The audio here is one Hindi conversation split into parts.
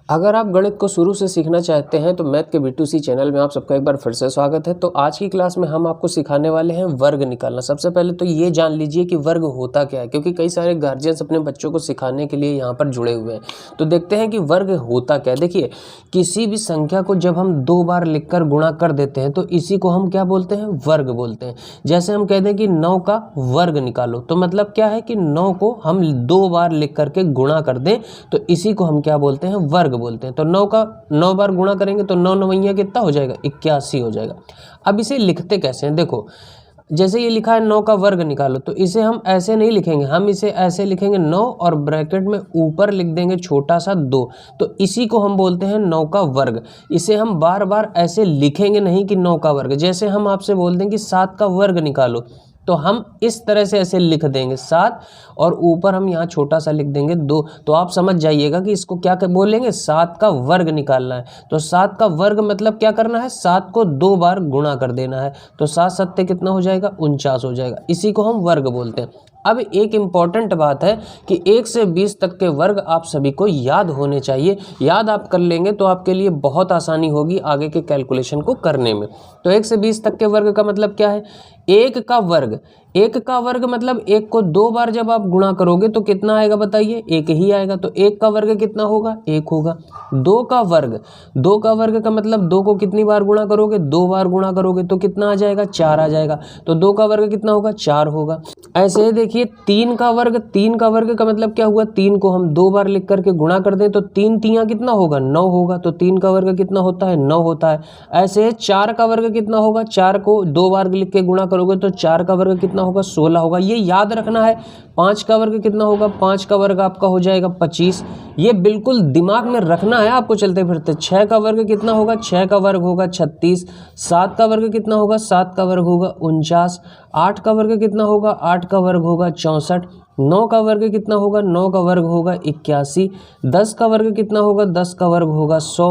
अगर आप गणित को शुरू से सीखना चाहते हैं तो मैथ के B2C चैनल में आप सबका एक बार फिर से स्वागत है। तो आज की क्लास में हम आपको सिखाने वाले हैं वर्ग निकालना। सबसे पहले तो ये जान लीजिए कि वर्ग होता क्या है, क्योंकि कई सारे गार्जियंस अपने बच्चों को सिखाने के लिए यहाँ पर जुड़े हुए हैं। तो देखते हैं कि वर्ग होता क्या है। देखिए, किसी भी संख्या को जब हम 2 बार लिखकर गुणा कर देते हैं तो इसी को हम क्या बोलते हैं, वर्ग बोलते हैं। जैसे हम कह दें कि 9 का वर्ग निकालो, तो मतलब क्या है कि 9 को हम 2 बार लिख करके गुणा कर दें तो इसी को हम क्या बोलते हैं, वर्ग बोलते हैं। तो 9 का 9 बार गुणा करेंगे तो 9 नवैया कितना हो जाएगा, 81 हो जाएगा। अब इसे लिखते कैसे हैं, देखो जैसे ये लिखा है 9 का वर्ग निकालो, तो इसे हम ऐसे नहीं लिखेंगे, हम इसे ऐसे लिखेंगे 9 और ब्रैकेट में ऊपर लिख देंगे छोटा सा 2, तो इसी को हम बोलते हैं 9 का वर्ग। इसे हम बार बार ऐसे लिखेंगे नहीं कि 9 का वर्ग। जैसे हम आपसे बोल दें कि 7 का वर्ग निकालो, तो हम इस तरह से ऐसे लिख देंगे 7 और ऊपर हम यहाँ छोटा सा लिख देंगे 2। तो आप समझ जाइएगा कि इसको क्या बोलेंगे, 7 का वर्ग निकालना है। तो 7 का वर्ग मतलब क्या करना है, 7 को 2 बार गुणा कर देना है। तो 7 सत्ते कितना हो जाएगा, 49 हो जाएगा। इसी को हम वर्ग बोलते हैं। अब एक इम्पॉर्टेंट बात है कि 1 से 20 तक के वर्ग आप सभी को याद होने चाहिए। याद आप कर लेंगे तो आपके लिए बहुत आसानी होगी आगे के कैलकुलेशन को करने में। तो 1 से 20 तक के वर्ग का मतलब क्या है, 1 का वर्ग। 1 का वर्ग मतलब 1 को 2 बार जब आप गुणा करोगे तो कितना आएगा बताइए, 1 ही आएगा। तो 1 का वर्ग कितना होगा, 1 होगा। 2 का वर्ग, 2 का वर्ग का मतलब 2 को कितनी बार गुणा करोगे, 2 बार गुणा करोगे तो कितना आ जाएगा, 4 आ जाएगा। तो 2 का वर्ग कितना होगा, 4 होगा। ऐसे देखिए 3 का वर्ग, 3 का वर्ग का मतलब क्या हुआ, 3 को हम 2 बार लिख करके गुणा कर दें तो 3 तियां कितना होगा, 9 होगा। तो 3 का वर्ग कितना होता है, 9 होता है। ऐसे 4 का वर्ग कितना होगा, 4 को 2 बार लिख के गुणा करोगे तो 4 का वर्ग कितना होगा, 16 होगा। ये याद रखना है। 5 का वर्ग कितना होगा, 5 का वर्ग आपका हो जाएगा 25। ये बिल्कुल दिमाग में रखना है आपको चलते फिरते। 6 का वर्ग कितना होगा, 6 का वर्ग होगा 36। 7 का वर्ग कितना होगा, 7 का वर्ग होगा 49। 8 का वर्ग कितना होगा, 8 का वर्ग होगा 64। 9 का वर्ग कितना होगा, 9 का वर्ग होगा 81। 10 का वर्ग कितना होगा, 10 का वर्ग होगा 100।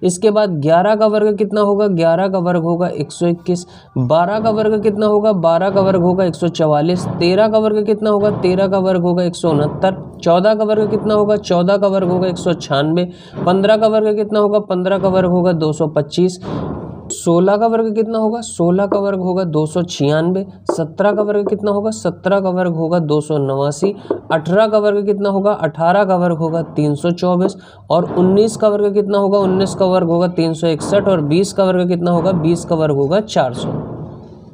इसके बाद 11 का वर्ग कितना होगा, 11 का वर्ग होगा 121। 12 का वर्ग कितना होगा, 12 का वर्ग होगा 144। 13 का वर्ग कितना होगा, 13 का वर्ग होगा 169। 14 का वर्ग कितना होगा, 14 का वर्ग होगा 196। 15 का वर्ग कितना होगा, 15 का वर्ग होगा 225। 16 का वर्ग कितना होगा, 16 का वर्ग होगा 296। 17 का वर्ग कितना होगा, 17 का वर्ग होगा 289। 18 का वर्ग कितना होगा, 18 का वर्ग होगा 324। और 19 का वर्ग कितना होगा, 19 का वर्ग होगा 361। और 20 का वर्ग कितना होगा, 20 का वर्ग होगा 400।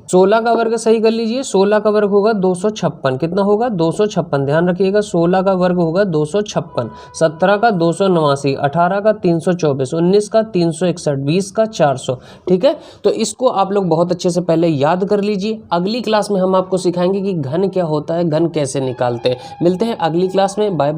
16 का वर्ग सही कर लीजिए, 16 का वर्ग होगा 256। कितना होगा, 256। ध्यान रखिएगा, 16 का वर्ग होगा 256। 17 का 289, 18 का 324, 19 का 361, 20 का 400। ठीक है, तो इसको आप लोग बहुत अच्छे से पहले याद कर लीजिए। अगली क्लास में हम आपको सिखाएंगे कि घन क्या होता है, घन कैसे निकालते हैं। मिलते हैं अगली क्लास में, बाय बाय।